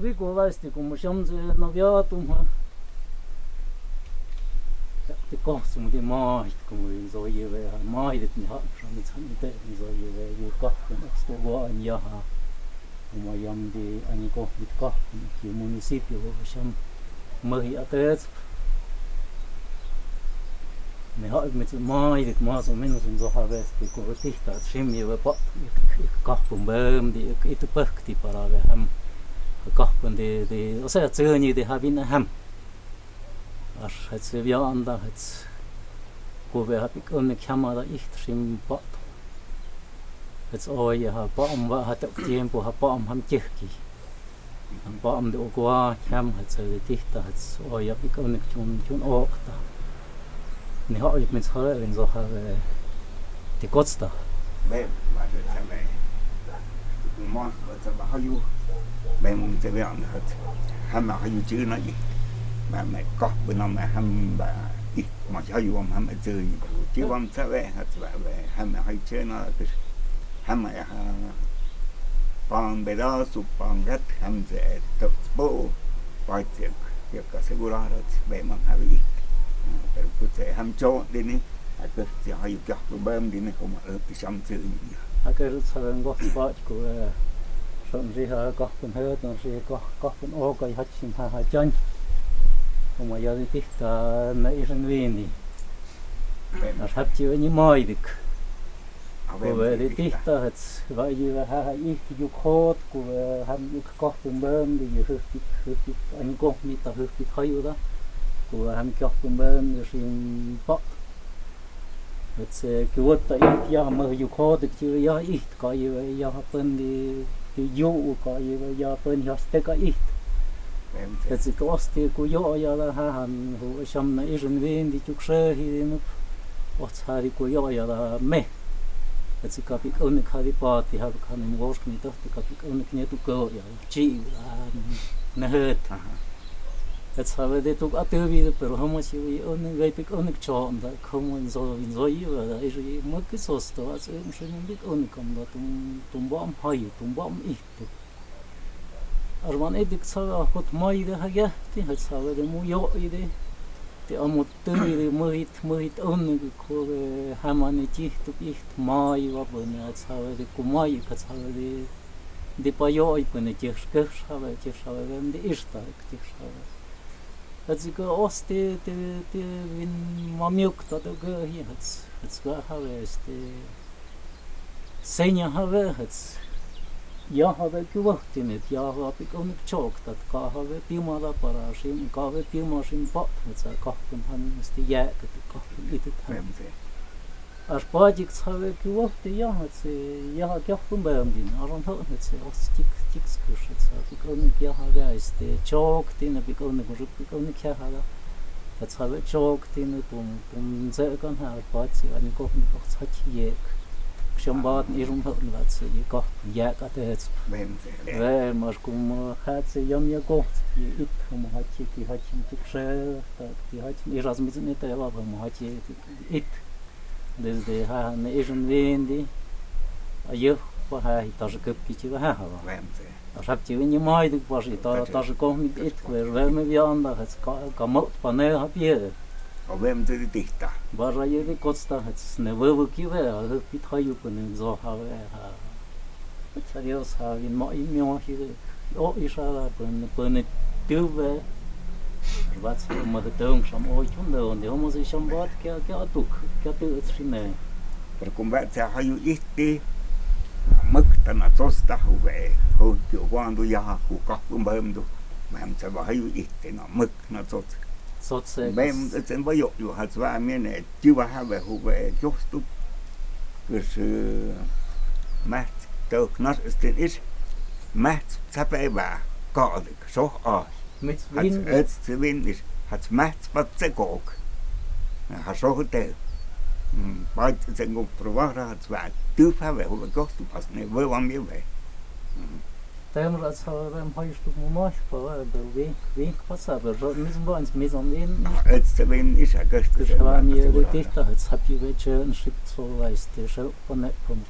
viku västi, kun mä shamse no viatuma. Te kohta mut maahit, kun mä soive ja maahit niin hapsamit mitä niin soive ju kahden sto vaan jaha. Kun mä jamdi ani kohmit kahden ki munisipio sham mahi atet. Me haluamme maahit maassa minun so havesti kun tihtaa shimmi ve pat kahden bämdi itu pahti parave ham. Kahden de osa tsöni de havina ham. Als se vianda het kuve heb ik een kamera echt sim pat. Het oye ha paam wa hat ook tempo ha paam ham tjeki. Paam de ogwa kam het se dichter het oye heb ik een tjun okta. Ni ha ik met haar in zo haar de kotsta. Bem, maar het zijn wij. Man, wat hebben je? Bem om te vianda het. Hem ha je tjun na je. Mà mẹ có bên ông mẹ ham bà ít mà cho dù ông ham chơi chứ ông sẽ về hết về ham mẹ hay chơi nó cái ham mẹ bằng bây giờ sụp bằng rất ham sẽ tập bộ vài tiếng việc cả sẽ gura rồi về mà hay ít cái cứ sẽ ham cho đi nè cái sẽ hay cho bơm đi nè không mà ở cái xong chơi cái sao có sport của xong gì ha có phần hơi nó sẽ có phần ô cái hết xin ha chân. Om maar jij dicht naar is een windy. Dat heb je niet mooi dik. We dit dicht het waar je ik je kort we hebben je gekocht een boom die je heeft en je komt niet dat heeft het heel dat. We hebben gekocht een boom dus in pot. Het gewoon dat ik ja maar je kort dat je ja echt kan je ja pen die jo kan je ja pen ja stekker echt. Het is koste kujo ja la han hoe sham na is een wind die ook zeggen op wat hari kujo ja la me het is kapik ook niet hari party heb ik aan hem worst niet dat kapik ook niet toe go ja chi na het het hebben dit ook achter weer pero hoe moet je ook weet ik ook niet zo dat komen zo in zo je dat is je moet het zo staan als een schönen dik ook niet kan dat toen bam hai toen bam echt. Als man edik zou goed mooi de haja, die het zou de mooi idee. Die allemaal te mooi onnig voor hamanetje toch echt mooi wat ben het zou de kumai het zou de pajoi ben het je zou hem de eerste ik zou. Het is ook als de win mamiuk dat ook hier het zou hebben is de senja hebben het. Ja habe ik gewacht in het ja heb ik ook niet chock dat ka habe pimala parashim ka habe pimasim pat met zijn kachten han is de ja dat kachten dit het als padik habe ik gewacht ja het ja kachten bij hem din aron het als tik skus het heb ik ook niet ja habe is de chock din heb ik ook niet ja het habe chock din om ze kan haar pat en ik ook niet wat het je Shambad irum hận vật sự có giá cả thế về mà cũng hát sẽ yếm ya có thì ít không hát chi thì hát chi xe thì hát chi ra mình nên tay vào mà hát chi ít desde ha ne irum vin đi ayo qua hai ta sẽ cấp cái chữ ha hả sắp chữ như mai được qua thì ta sẽ có ít về mấy viên là có một phần này hấp dẫn. Ovem te dihta. Bara je kotsta het ne wewe kive a pit hayu kun zo have ha. Serios ha in mo in mo hi o isha pun tuve. Wat mo de tong sam o chun de onde homo se shambat ke atuk ke tu tsine. Per combat se hayu isti mak tana tosta huve ho quando ya hu ka bum do. Mam se hayu isti na mak na tot. Bem sen var ju har svar men du var här med hur just upp dus mat då knat det is mat tape va går så och mit vin het vin is hat mat vad se går har så det bara sen går provara att svar du har väl hur just upp fast nej vad man vill. Tem raz havem haystu mumash pa der wink passa aber müssen wir uns mesam wen als wenn ich a gast das war mir richtig da jetzt hab ich welche ein Stück so weißt du schon von net vom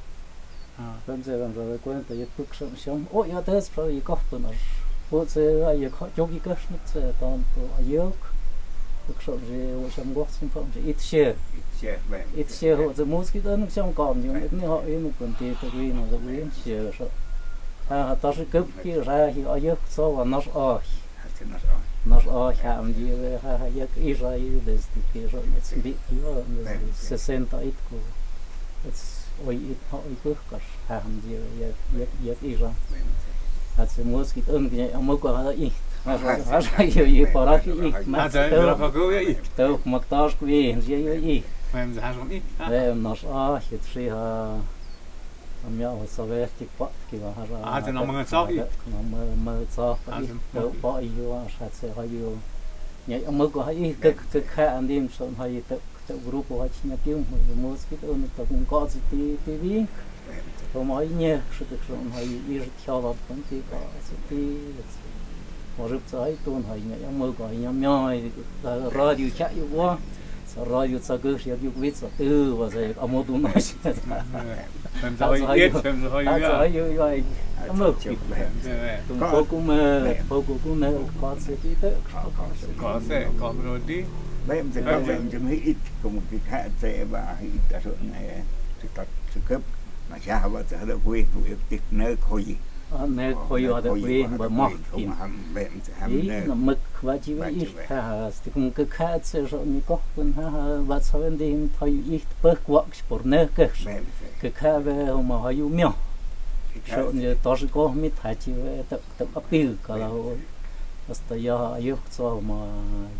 dann selber so cuenta ich guck schon oh ja das frau ich kocht dann bộ sẽ ai có chốt cái cơ sẽ toàn bộ yếu được sợ gì họ xem gót xem phẩm chỉ ít xe họจะ most cái đó nó xem còn nhưng ít họ ấy nó còn tiền tự nhiên nó tự nhiên xe sợ ta sẽ cấp kia ra thì ở yếu so và nó làm gì về yếu Israelですけどit's big you 60 ít của oi ít họ ít có làm gì về Israel sẽ most cái đó cái ông có hay ít you para ki mas to maktas kvi je nos hit si ha amja sovet ki pa ki ha ma so to pa you shat se ha you nhảy ông có hay cực khá anh em son hay tự group của anh tiếng một cái đó nó cũng có gì tí mỗi nhé sự thực sự hay đi theo vào vấn đề có gì một lúc tới tuần hay nhảy mơ gọi nhóm nhoi radio chạy quá radio sao cứ sẽ dùng viết sao tư và rồi ông tuần nói làm sao vậy mơ tuần phố cũng mơ có sự tí tới có rồi đi em sẽ có em chỉ mấy ít cùng cái khác sẽ và ít ta số này sự cấp mà sao mà sẽ được quyền việc nơi khôi nơi khôi ở đây quyền và mọc kim ý là mực và chỉ với ít thì cũng cái khác sẽ rồi như có phần và sau đó thì thay ít bớt quắc sport nơi cái khác về mà họ yêu miêu rồi như tôi sẽ có mấy thái chỉ về tập appeal cả là постоянно ехал mà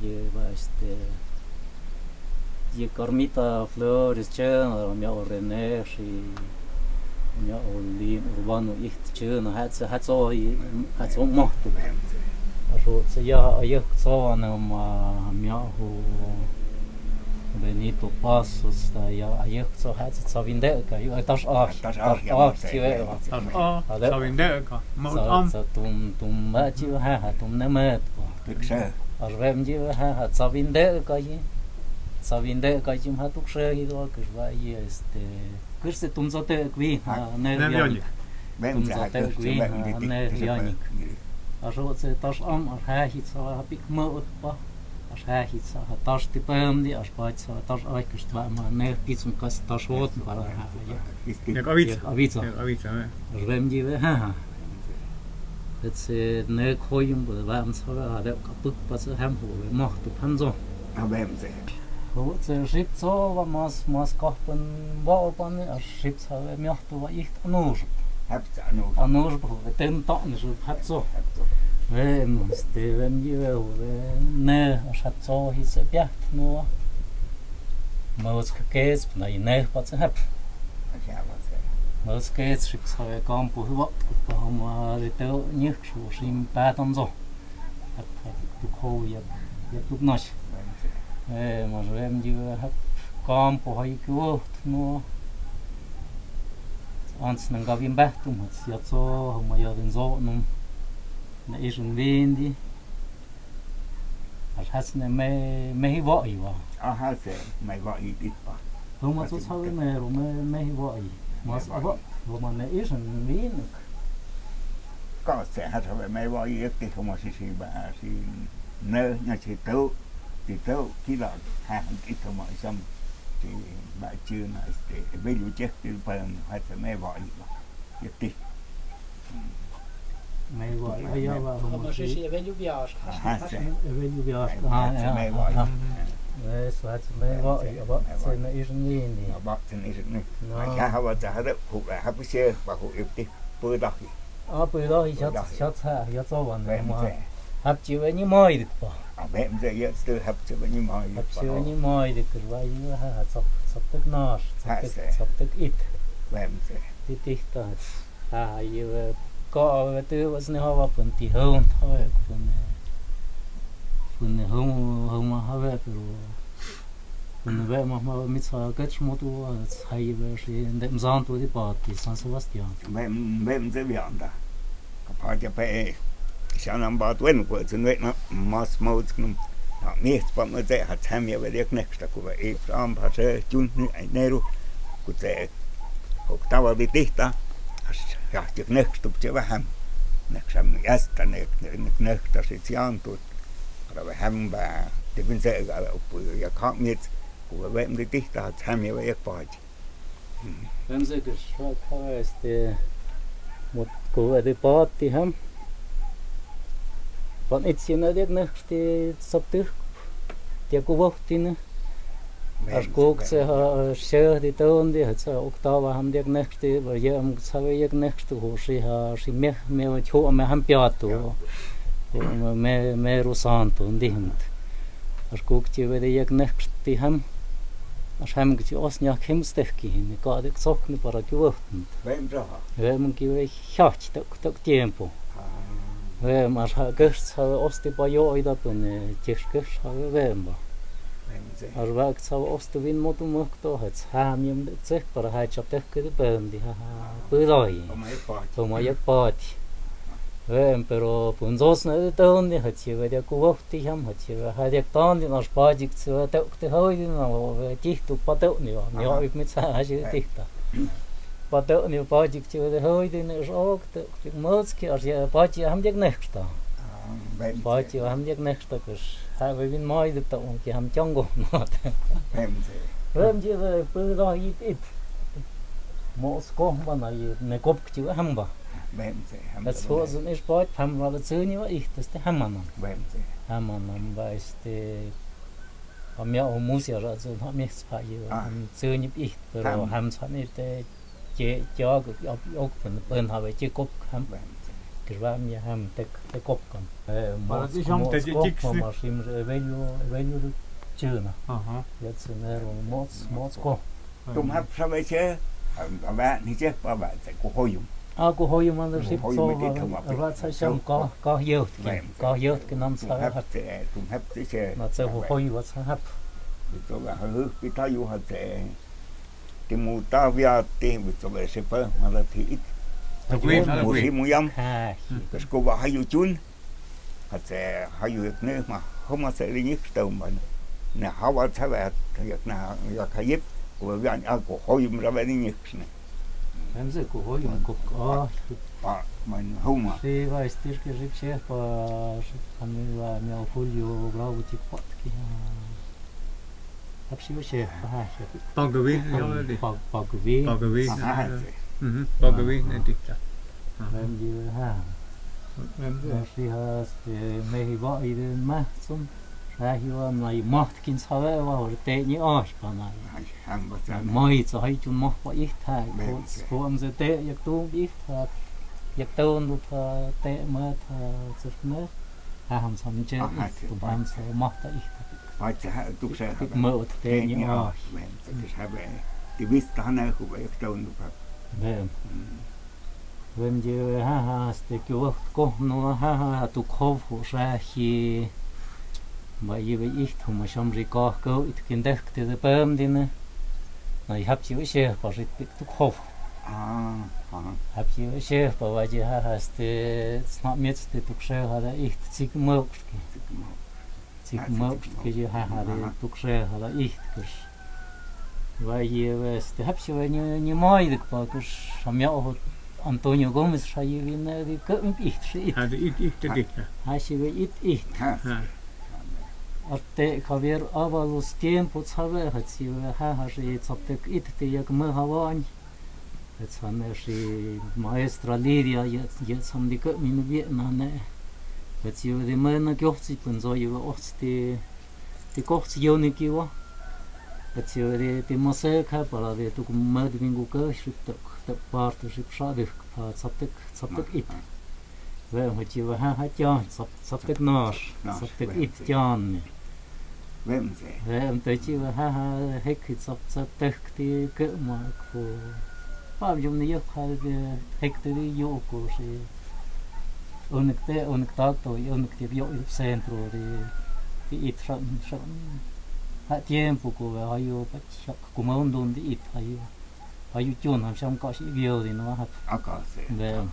như vậy như Carmita Flores chơi nhau René thì nhau Lim Urbano ít chơi nó hát so mỏ rồi sẽ ехал mà nhau Benito Passos ехал hát so vinde cái tas thì vậy sao vinde cả một ông tum mà chịu tum ném thực sự ở em chịu so vinde cái chim hát tục sơ thì đó cứ vậy cứ sẽ tum cho tới quý nơi tum cho tới quý nơi riêng ở chỗ sẽ tas ở hai hít so bị mơ quá hai hít so tas thì bơm đi ở bao so tas ai cứ vậy mà nơi bị sung cast tas hốt vào được avisa ở em chịu sẽ nơi khôi dùng bữa làm sao là được các bước bắt đầu ham hồ mỏ tụ pan rồi em sẽ họ sẽ ship cho và mas có phần bao phần ở ship cho em nhớ tụ vậy ít anur tên tọt rồi hấp cho em như nè hấp cho thì sẽ biết nó most case này nè bắt sẽ hấp most case ship cho con phụ hộ mà để tớ nhớ số sim ba tông rồi tụ khô vậy tụ nói mà rồi em như hấp con phụ hay cứu nó antes não gavim berto mas já só uma já denzo não na isum vindi as has ne me voi wa ha sẽ mày gọi ít pa không mà số sau này rồi me voi mas avo mà na isum vindi có sẽ hát về mày gọi ít thì không mà xí bà xí nơ nhà chỉ tấu khi là hàng ít không mà xong thì bà chưa nói để ví dụ chết thì phần hay sẽ mẹ gọi vậy đi mẹ gọi bây giờ vào không sẽ sẽ ví dụ giờ mẹ gọi đấy soát mẹ gọi bác sẽ nói ít gì nhỉ bác sẽ nói ít gì mà cha họ bảo cha đó phụ là hấp xe và phụ ít đi bơi đó bơi đó thì chắc xa cho vào này mà hấp chịu ấy như mồi được bỏ em sẽ giờ từ hấp chịu ấy như mồi được cái vậy như sắp tức nós sắp tức ít em sẽ tí ta như có từ vật này họ phần thì hơn thôi phần hơn mà họ về phần về mà mình sao cái chúng tôi hay về thì đem dọn tôi đi bỏ thì San Sebastian em sẽ biết đó phải cho phải sao năm bao tuổi của chúng tôi nó mas mau chúng miết bao nhiêu thế hạt tham gia về việc này ta cũng vậy làm phải sẽ chun này này rồi cũng sẽ học tao vào đi ta chắc chắn next tụi chơi vào ham Näksam jästäneet nähtäisi siantut. Rava hämbää. Tipin se uppuja ja kaamiet. Kun vemdi tihtaat hämiä ja paati. Vem se kyllä kaasti. Mut kun eti paatti häm. Vaan itse näet nähti sapti. Tiedä vohtiin. As kuuksehan söhti tuondi, että se oktavahan tiedä nähti. Vai jääm savi jääk nähti huusihan. Si me voit huomehan piatu. Me rusaantuun tihmut. As kuukti vedi jääk nähti häm. As hämkti osniak hemstehkiin, niin kaadik sokni parat juohtund. Vem raha? Vemki vei hjaht tok tiempo. Vem as köst har osti pa joidapun, tirs köst har vemba. As vägt sa osti vin motu mokto, et hämjum tseh para häitsap tehkede böndi, põdai. Oma jääk paati. Vem pero punzos na tõundi, et si vedia kuvohti jam, et si hädiak taandi, nas paadik tse tõukti hoidi, no tihtu pa tõuni, ni oib mit sähäsi tihta. Pa tõuni paadik tse vedia hoidi, nes oog tõukti mõõtski, as ja paati häm tiek nähta. Paati häm tiek nähta, kus hävi vin maidib tõungi häm tjangu maad. Vem si põdai it. Moos kohmana, ne kopkti hämba. Het schozen is buit, hem wel het zeunie wat ik, dus de hemmanan. Hemmanan, wees de... Am ja, hoe moest je dat zo, hem is van je, hem zeunie ik, pero hem zijn niet de... Ja, ook van de punt hebben je kop, hem. Dus waarom je hem de kop kan. Maar dat is om te dikste. Maar sim, weet je de tjena. Dat is een mots kop. Toen heb je weet je, wij niet zeg, maar wij zijn kohoyum. Aku hoyu man sip so rat sa sham ka yot ke nam sa hat Toen heb je na tse hoyu wat sa hap Itu lah kita yu hati timutavia betul bersepah malah ti musim muyam kesko bahayu cun hati hayu ikne mah homa sering tahun mana nah hawa sahabat yakna yakayip kemudian aku hoyu merawat ini Hem se ku hoyu man homa si va estir ke ripche pa amila meu folio bravo tik potki Hapsi che pa Pagavi, Pagavi Pagavi ne dikta. Hem di ha si has mehi va ide mahsum Rahiwa mai mahtkin sawe wa te ni ash panai mai so hai chun mah pa ich thai ko am ze te yak tu ich tha yak ton du tha te ma tha chne ha ham sam che tu bam so mah ta ich ai tu se mo te ni ash dus hebben die wist dan ook bij ton du pa Vem je ha ste ko no ha tu khov ho rahi Maar je weet echt hoe maar soms ik ga ik kan denken de boom dingen. Nou je hebt je weer zelf pas ik toch hof. Heb je weer zelf pas wat je hebt snap met de toch zelf hadden echt ziek mogelijk. Ziek mogelijk je hadden toch zelf hadden echt dus. Waar je wist heb je weer niet mooi pas dus om jou Antonio Gomez zei je weer die kan echt zie. Had ik te dikta. Hij zei weer echt. Arte Javier Avalos tiempo sabe hatsi ha je tsaptek itte yak ma hawan et saneshi maestra Lidia je samdika min Vietnam et je de mana gyochtsi pun zo je osti de kochts joniki wa et je de moseka para de tu mad vingu ka shit tak partnership shadif pa tsaptek it Vem het je ha jan tsaptek nas tsaptek it jan Vem te chi ha hek tsap tekti ke mak fu pa jum ni yok ha hek te yo ko si unik tak to unik te yo centro de it ha tiempo ko ha yo pa como un don de it ha yo chun ham sam ka si video di no ha akase Vem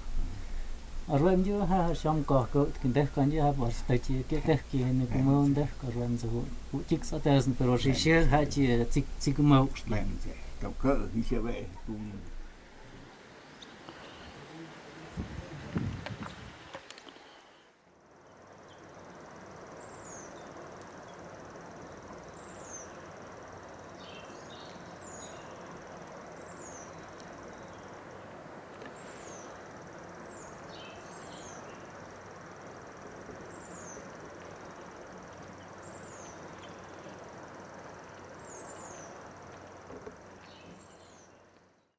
Arvem jo ha sam ka ko kin kan je ha pas te chi ke ki ne como un de ka ram zo tik sa tesen pero si ha chi tik mo men to ke hi se ve